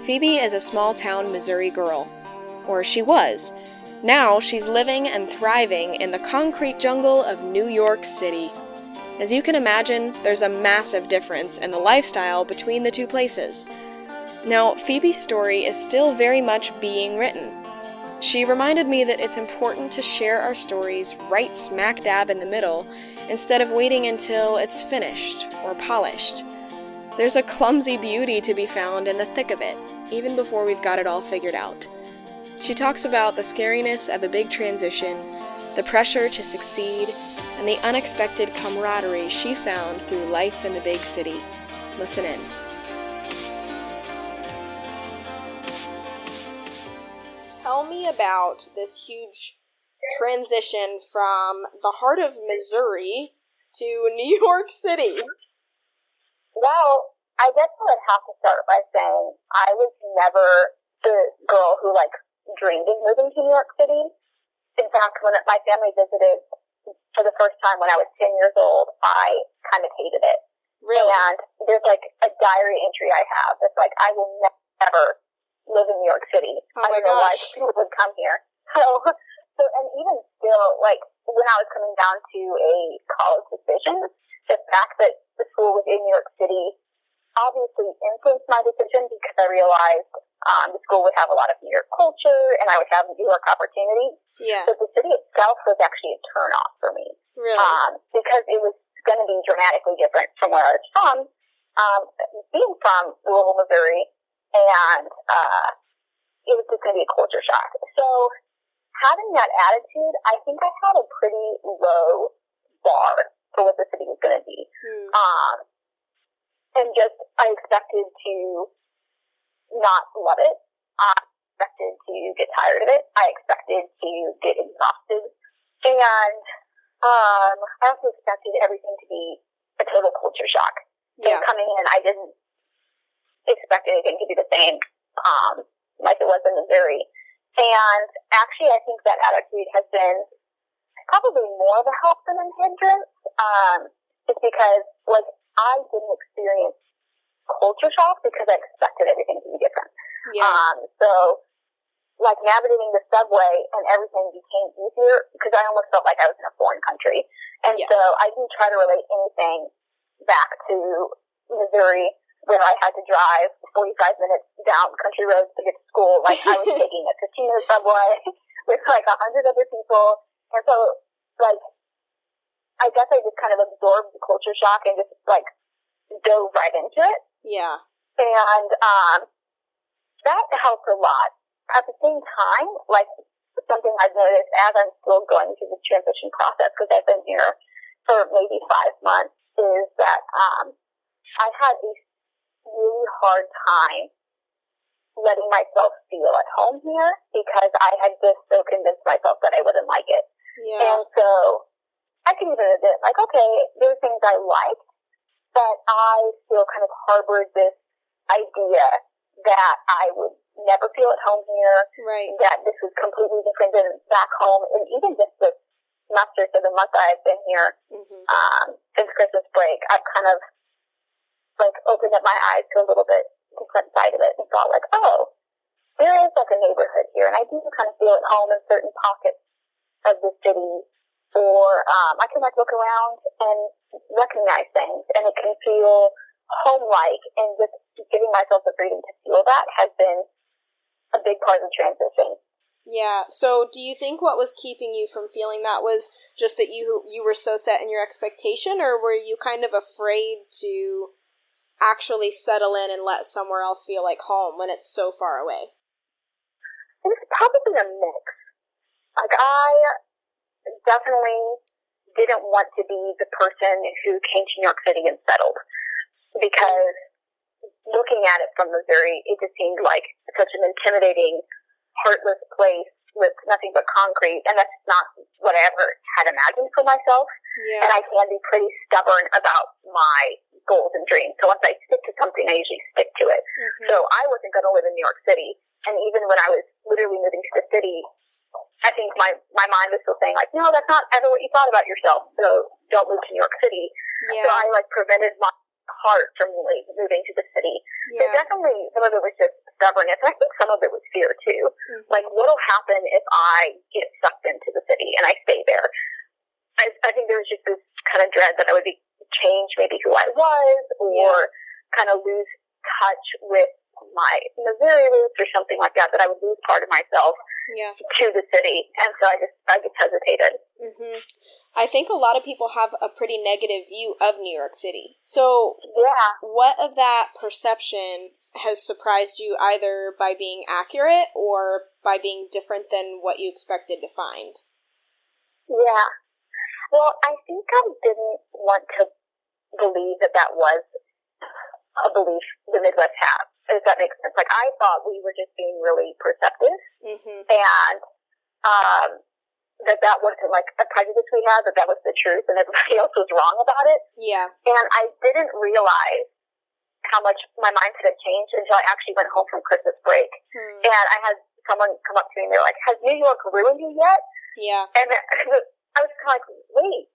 Phoebe is a small-town Missouri girl. Or she was. Now she's living and thriving in the concrete jungle of New York City. As you can imagine, there's a massive difference in the lifestyle between the two places. Now, Phoebe's story is still very much being written. She reminded me that it's important to share our stories right smack dab in the middle, instead of waiting until it's finished or polished. There's a clumsy beauty to be found in the thick of it, even before we've got it all figured out. She talks about the scariness of a big transition, the pressure to succeed, and the unexpected camaraderie she found through life in the big city. Listen in. Tell me about this huge transition from the heart of Missouri to New York City. Well, I guess I would have to start by saying I was never the girl who, dreamed of moving to New York City. In fact, when my family visited for the first time when I was 10 years old, I kind of hated it. Really? And there's, a diary entry I have that's I will never live in New York City. Oh I don't know why gosh. people would come here. So, and even still, when I was coming down to a college decision, the fact that the school was in New York City obviously influenced my decision because I realized the school would have a lot of New York culture and I would have New York opportunity. Yeah. But the city itself was actually a turnoff for me. Really? Because it was going to be dramatically different from where I was from. Being from rural Missouri, and it was just going to be a culture shock. So having that attitude, I think I had a pretty low bar for what the city was going to be. And I expected to not love it. I expected to get tired of it. I expected to get exhausted. And I also expected everything to be a total culture shock. Yeah. And coming in, I didn't expect anything to be the same like it was in Missouri. And actually, I think that attitude has been probably more of a help than a hindrance, just because, I didn't experience culture shock because I expected everything to be different. Yeah. So, navigating the subway and everything became easier because I almost felt like I was in a foreign country. And Yes. so I didn't try to relate anything back to Missouri where I had to drive 45 minutes down country roads to get to school. I was taking a 15-minute subway with 100 other people. And so, I guess I just kind of absorbed the culture shock and just dove right into it. Yeah. And that helped a lot. At the same time, something I've noticed as I'm still going through the transition process, because I've been here for maybe 5 months, is that I had a really hard time letting myself feel at home here because I had just so convinced myself that I wouldn't like it. Yeah. And so I can even admit, okay, there were things I liked, but I still kind of harbored this idea that I would never feel at home here, Right. that this was completely different than back home, and even just this semester, so the month I've been here, since Christmas break, I've kind of opened up my eyes to a little bit different side of it and thought oh, there is a neighborhood here, and I do kind of feel at home in certain pockets of the city, or I can look around and recognize things, and it can feel home-like, and just giving myself the freedom to feel that has been a big part of the transition. Yeah, so do you think what was keeping you from feeling that was just that you were so set in your expectation, or were you kind of afraid to actually settle in and let somewhere else feel like home when it's so far away? It's probably a mix. I definitely didn't want to be the person who came to New York City and settled, because looking at it from Missouri, it just seemed like such an intimidating, heartless place with nothing but concrete, and that's not what I ever had imagined for myself. Yeah. And I can be pretty stubborn about my goals and dreams. So once I stick to something, I usually stick to it. So I wasn't going to live in New York City. And even when I was literally moving to the city, I think my mind was still saying, no, that's not ever what you thought about yourself. So don't move to New York City. Yeah. So I prevented my heart from moving to the city. Yeah. So definitely some of it was just stubbornness. And I think some of it was fear too. Mm-hmm. Like, what'll happen if I get sucked into the city and I stay there? I think there was just this kind of dread that I would change maybe who I was, or kind of lose touch with my Missouri roots or something like that, that I would lose part of myself to the city. And so I just hesitated. Mm-hmm. I think a lot of people have a pretty negative view of New York City. So what of that perception has surprised you, either by being accurate or by being different than what you expected to find? Yeah. Well, I think I didn't want to believe that was a belief the Midwest has, if that makes sense. Like, I thought we were just being really perceptive, and that wasn't like a prejudice we had, that was the truth, and everybody else was wrong about it. Yeah. And I didn't realize how much my mindset had changed until I actually went home from Christmas break. And I had someone come up to me and they're like, "Has New York ruined you yet?" Yeah. And I was kind of like, "Wait,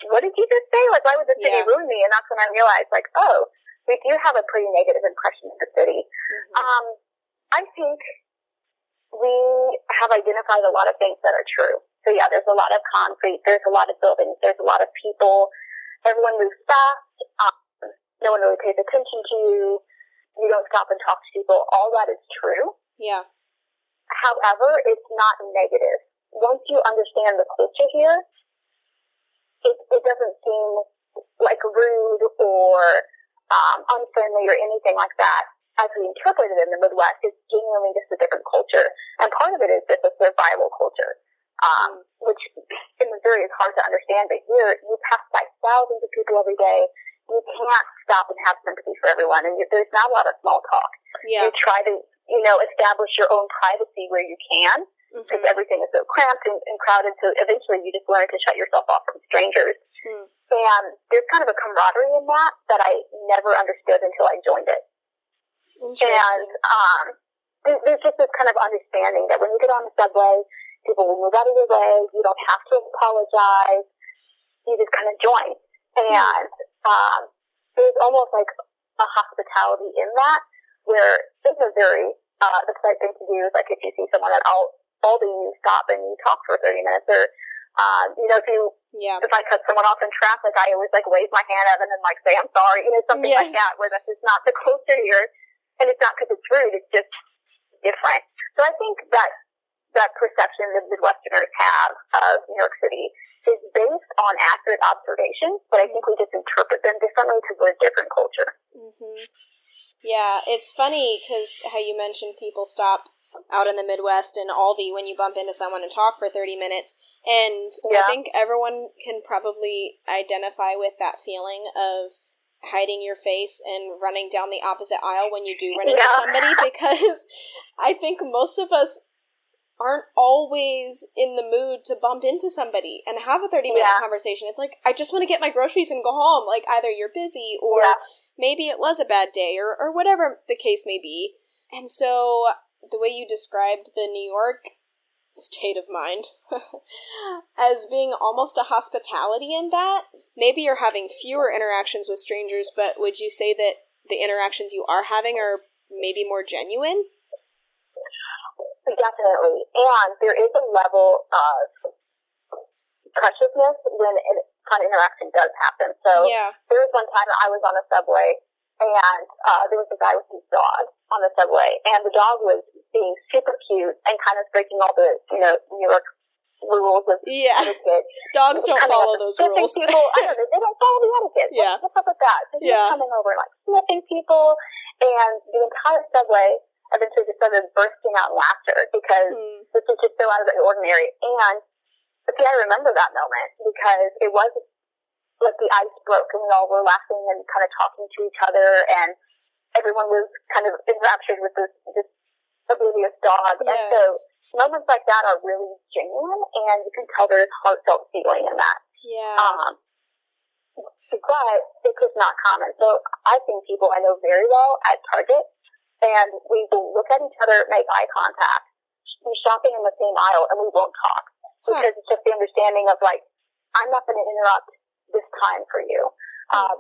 what did you just say? Like, why would the city ruin me?" And that's when I realized, like, oh, we do have a pretty negative impression of the city. I think we have identified a lot of things that are true. So yeah, there's a lot of concrete, there's a lot of buildings, there's a lot of people, everyone moves fast, no one really pays attention to you, you don't stop and talk to people. All that is true. Yeah. However, it's not negative. Once you understand the culture here, it doesn't seem like rude or unfriendly or anything like that as we interpret it in the Midwest. It's genuinely just a different culture. And part of it is just a survival culture, which in Missouri is hard to understand. But here, you pass by thousands of people every day. You can't stop and have sympathy for everyone. And there's not a lot of small talk. Yeah. You try to, establish your own privacy where you can, because everything is so cramped and crowded. So eventually you just learn to shut yourself off from strangers. And there's kind of a camaraderie in that I never understood until I joined it. And there's just this kind of understanding that when you get on the subway, people will move out of your way. You don't have to apologize. You just kind of join. And there's almost like a hospitality in that, where in Missouri, the polite thing to do is, like, if you see someone at Aldi, you stop and you talk for 30 minutes. Or, if I cut someone off in traffic, I always, like, wave my hand up and then, like, say, "I'm sorry," something like that, where that's just not the culture here. And it's not because it's rude, it's just different. So I think that perception that Midwesterners have of New York City is based on accurate observations, but I think we just interpret them differently because we're a different culture. Yeah, it's funny because how you mentioned people stop out in the Midwest and Aldi when you bump into someone and talk for 30 minutes. And I think everyone can probably identify with that feeling of hiding your face and running down the opposite aisle when you do run into somebody, because I think most of us aren't always in the mood to bump into somebody and have a 30-minute conversation. It's like, I just want to get my groceries and go home. Like, either you're busy or maybe it was a bad day or whatever the case may be. And so the way you described the New York state of mind as being almost a hospitality in that, maybe you're having fewer interactions with strangers, but would you say that the interactions you are having are maybe more genuine? Definitely. And there is a level of preciousness when an interaction does happen. So there was one time I was on a subway, and there was a guy with his dog on the subway, and the dog was being super cute and kind of breaking all the, New York rules of etiquette. Dogs don't follow those rules. People, I don't know, they don't follow the etiquette. What's up with that? So he was coming over and, like, sniffing people, and the entire subway eventually just started bursting out in laughter because this was just so out of the ordinary. And see, I remember that moment because it was like the ice broke and we all were laughing and kind of talking to each other, and everyone was kind of enraptured with this oblivious dog. And so moments like that are really genuine, and you can tell there's heartfelt feeling in that. But it's just not common. So I've seen people I know very well at Target, and we will look at each other, make eye contact, be shopping in the same aisle, and we won't talk. Because it's just the understanding of, like, I'm not going to interrupt this time for you.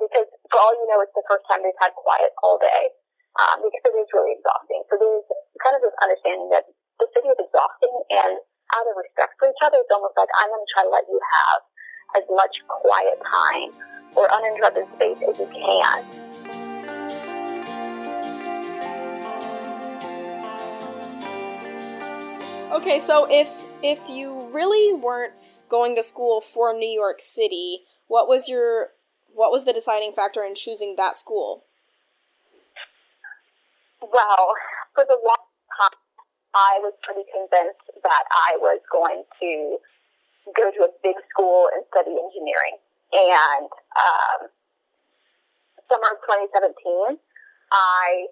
Because for all you know, it's the first time they've had quiet all day. because it is really exhausting. So there's kind of this understanding that the city is exhausting, and out of respect for each other, it's almost like I'm going to try to let you have as much quiet time or uninterrupted space as you can. Okay, so if you really weren't going to school for New York City, what was the deciding factor in choosing that school? Well, for the long time, I was pretty convinced that I was going to go to a big school and study engineering. And summer of 2017, I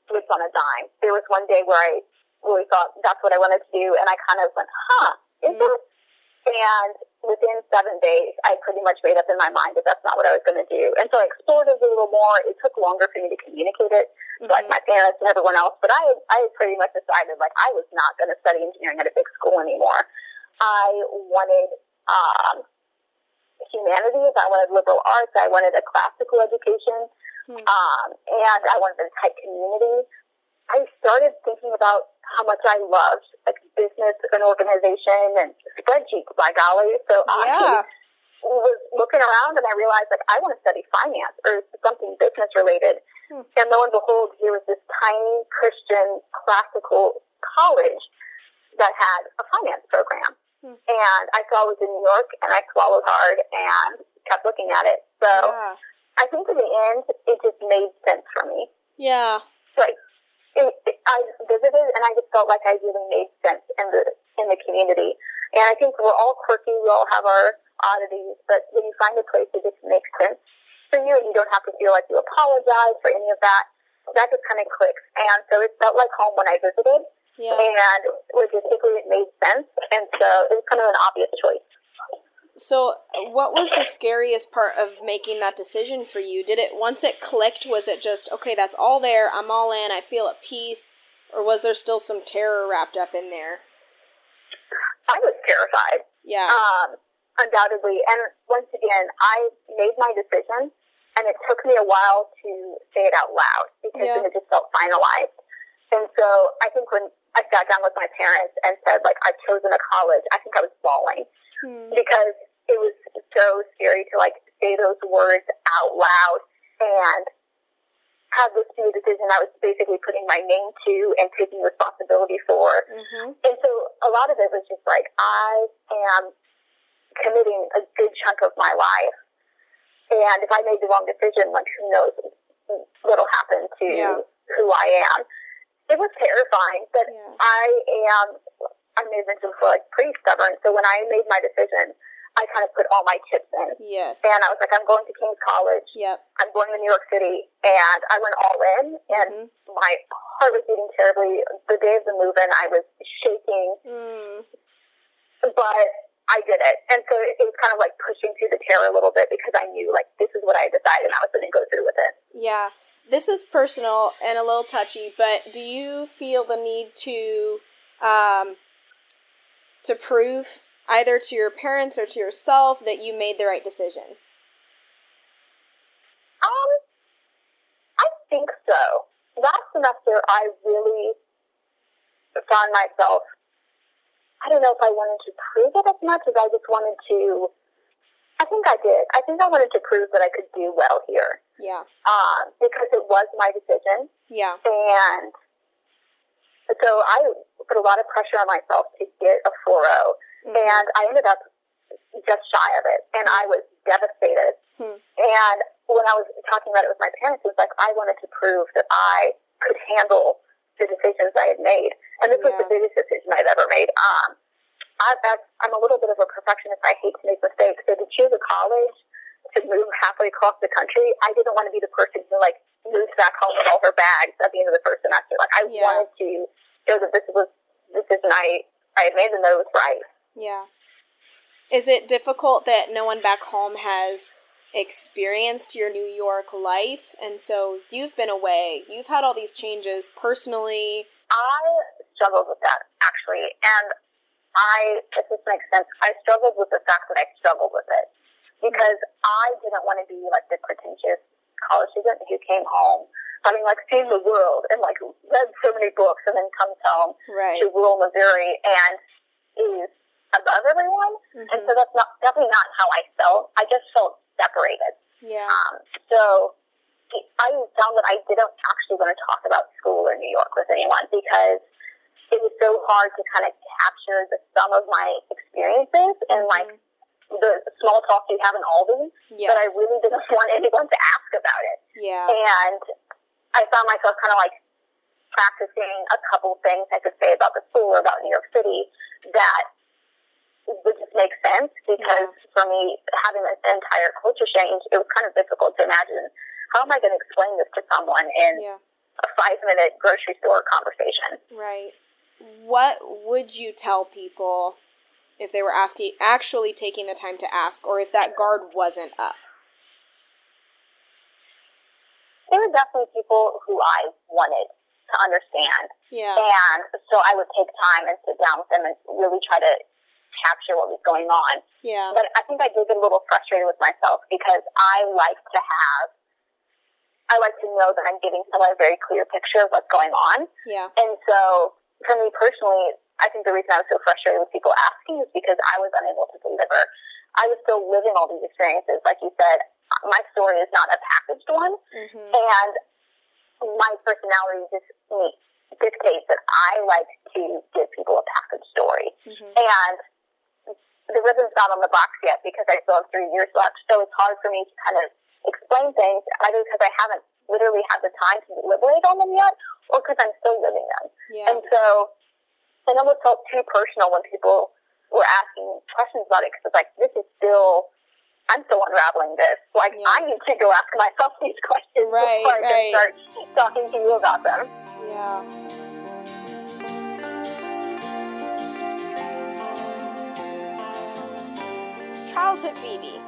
flipped on a dime. There was one day where I really thought that's what I wanted to do, and I kind of went, is it? And within 7 days, I pretty much made up in my mind that that's not what I was going to do. And so I explored it a little more. It took longer for me to communicate it, like my parents and everyone else. But I had pretty much decided, like, I was not going to study engineering at a big school anymore. I wanted humanities. I wanted liberal arts. I wanted a classical education. And I wanted a tight community. I started thinking about how much I loved, like, business and organization and spreadsheets, by golly. So I was looking around and I realized, like, I want to study finance or something business related. And lo and behold, here was this tiny Christian classical college that had a finance program. And I saw it was in New York, and I swallowed hard and kept looking at it. So I think in the end, it just made sense for me. Yeah. So I visited, and I just felt like I really made sense in the community. And I think we're all quirky. We all have our oddities. But when you find a place that just makes sense for you, and you don't have to feel like you apologize for any of that, that just kind of clicks. And so it felt like home when I visited. Yeah. And logistically, it made sense. And so it was kind of an obvious choice. So what was the scariest part of making that decision for you? Once it clicked, was it just, okay, that's all there, I'm all in, I feel at peace, or was there still some terror wrapped up in there? I was terrified. Yeah. Undoubtedly. And once again, I made my decision, and it took me a while to say it out loud, because then it just felt finalized. And so I think when I sat down with my parents and said, like, I've chosen a college, I think I was bawling. Because it was so scary to, like, say those words out loud and have this be a decision I was basically putting my name to and taking responsibility for. And so a lot of it was just like, I am committing a good chunk of my life. And if I made the wrong decision, like, who knows what'll happen to who I am. It was terrifying, but I may have mentioned before, like, pretty stubborn. So when I made my decision, I kind of put all my chips in. Yes. And I was like, I'm going to King's College. Yep. I'm going to New York City. And I went all in, and my heart was beating terribly. The day of the move-in, I was shaking. But I did it. And so it was kind of like pushing through the terror a little bit, because I knew, like, this is what I decided, and I was going to go through with it. Yeah. This is personal and a little touchy, but do you feel the need to prove either to your parents or to yourself that you made the right decision? I think so. Last semester, I really found myself, I don't know if I wanted to prove it as much as I just wanted to, I think I did. I think I wanted to prove that I could do well here. Yeah. Because it was my decision. Yeah. And so I put a lot of pressure on myself to get a 4.0. And I ended up just shy of it. And I was devastated. And when I was talking about it with my parents, it was like, I wanted to prove that I could handle the decisions I had made. And this was the biggest decision I'd ever made. I'm a little bit of a perfectionist. I hate to make mistakes. So to choose a college, to move halfway across the country, I didn't want to be the person who, like, moves back home with all her bags at the end of the first semester. Like, I wanted to show that this was the decision I had made, and that it was right. Yeah. Is it difficult that no one back home has experienced your New York life, and so you've been away, you've had all these changes personally? I struggled with that, actually, and if this makes sense, I struggled with the fact that I struggled with it, because I didn't want to be, like, the pretentious college student who came home having, like, seen the world and, like, read so many books and then comes home to rural Missouri and is above everyone. And so that's definitely not how I felt. I just felt separated. Yeah. So I found that I didn't actually want to talk about school or New York with anyone because it was so hard to kind of capture the sum of my experiences and, like, the small talk you have in Aldi, but I really didn't want anyone to ask about it. Yeah. And I found myself kind of, like, practicing a couple things I could say about the school or about New York City that would just make sense because for me, having an entire culture change, it was kind of difficult to imagine how am I going to explain this to someone in a 5-minute grocery store conversation. Right. What would you tell people if they were actually taking the time to ask, or if that guard wasn't up? There were definitely people who I wanted to understand. Yeah. And so I would take time and sit down with them and really try to capture what was going on. Yeah. But I think I did get a little frustrated with myself because I like to know that I'm giving someone a very clear picture of what's going on. Yeah. And so for me personally, I think the reason I was so frustrated with people asking is because I was unable to deliver. I was still living all these experiences. Like you said, my story is not a packaged one. And my personality just dictates that I like to give people a packaged story. And the ribbon's not on the box yet because I still have 3 years left. So it's hard for me to kind of explain things either because I haven't literally had the time to deliberate on them yet or because I'm still living them. Yeah. And so it almost felt too personal when people were asking questions about it because it's like, I'm still unraveling this. Like, I need to go ask myself these questions before I can start talking to you about them. Yeah. Childhood Phoebe.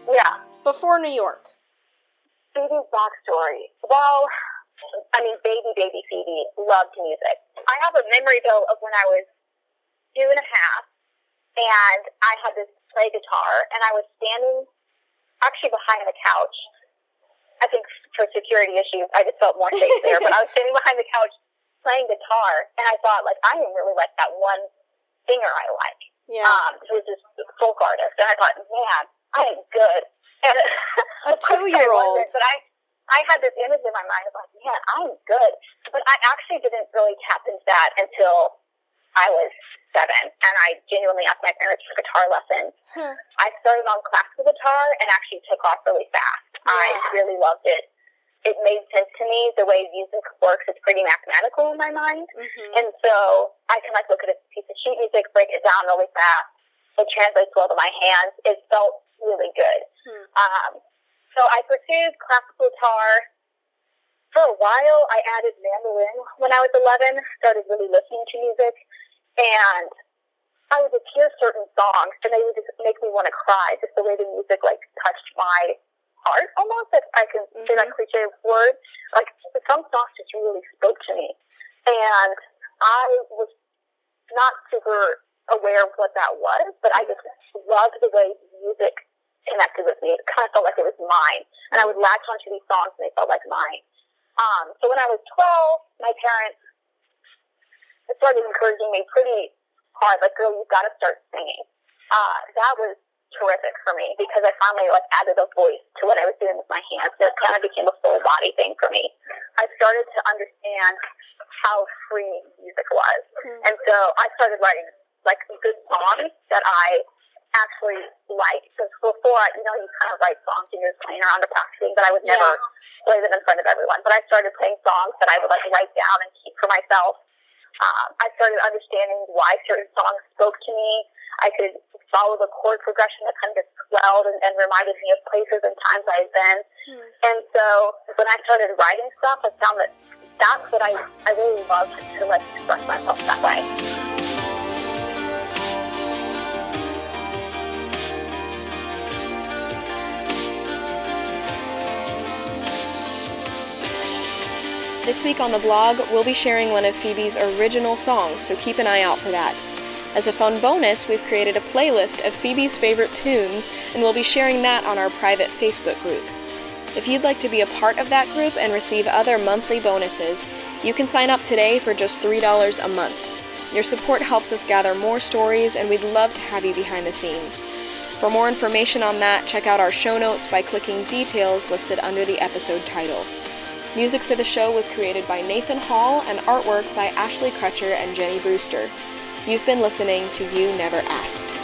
Yeah. Before New York. Phoebe's backstory. Well, I mean, baby Phoebe loved music. I have a memory, though, of when I was 2 and a half, and I had this play guitar, and I was standing actually behind the couch. I think for security issues, I just felt more safe there, but I was standing behind the couch playing guitar, and I thought, like, I am really like that one singer I like. Yeah. Who's this folk artist, and I thought, man, I am good. And a 2-year-old. But I had this image in my mind of like, man, I'm good. But I actually didn't really tap into that until I was 7, and I genuinely asked my parents for guitar lessons. I started on classical guitar and actually took off really fast. Yeah. I really loved it. It made sense to me. The way music works is pretty mathematical in my mind. And so I can, like, look at a piece of sheet music, break it down really fast. It translates well to my hands. It felt really good. So I pursued classical guitar. For a while, I added mandolin when I was 11, started really listening to music, and I would just hear certain songs, and they would just make me want to cry, just the way the music, like, touched my heart, almost, if I can say that cliche word. Like, some songs just really spoke to me, and I was not super aware of what that was, but I just loved the way music connected with me. It kind of felt like it was mine, and I would latch onto these songs, and they felt like mine. So when I was 12, my parents started encouraging me pretty hard, like, girl, you've got to start singing. That was terrific for me because I finally, like, added a voice to what I was doing with my hands. So it kind of became a full body thing for me. I started to understand how free music was. And so I started writing, like, good songs that I actually liked. Because before, you kind of write songs and you're just playing around or practicing, but I would never play them in front of everyone. But I started playing songs that I would, like, write down and keep for myself. I started understanding why certain songs spoke to me. I could follow the chord progression that kind of just swelled and reminded me of places and times I had been. And so when I started writing stuff, I found that that's what I really loved to, like, express myself that way. This week on the blog, we'll be sharing one of Phoebe's original songs, so keep an eye out for that. As a fun bonus, we've created a playlist of Phoebe's favorite tunes, and we'll be sharing that on our private Facebook group. If you'd like to be a part of that group and receive other monthly bonuses, you can sign up today for just $3 a month. Your support helps us gather more stories, and we'd love to have you behind the scenes. For more information on that, check out our show notes by clicking details listed under the episode title. Music for the show was created by Nathan Hall and artwork by Ashley Crutcher and Jenny Brewster. You've been listening to You Never Asked.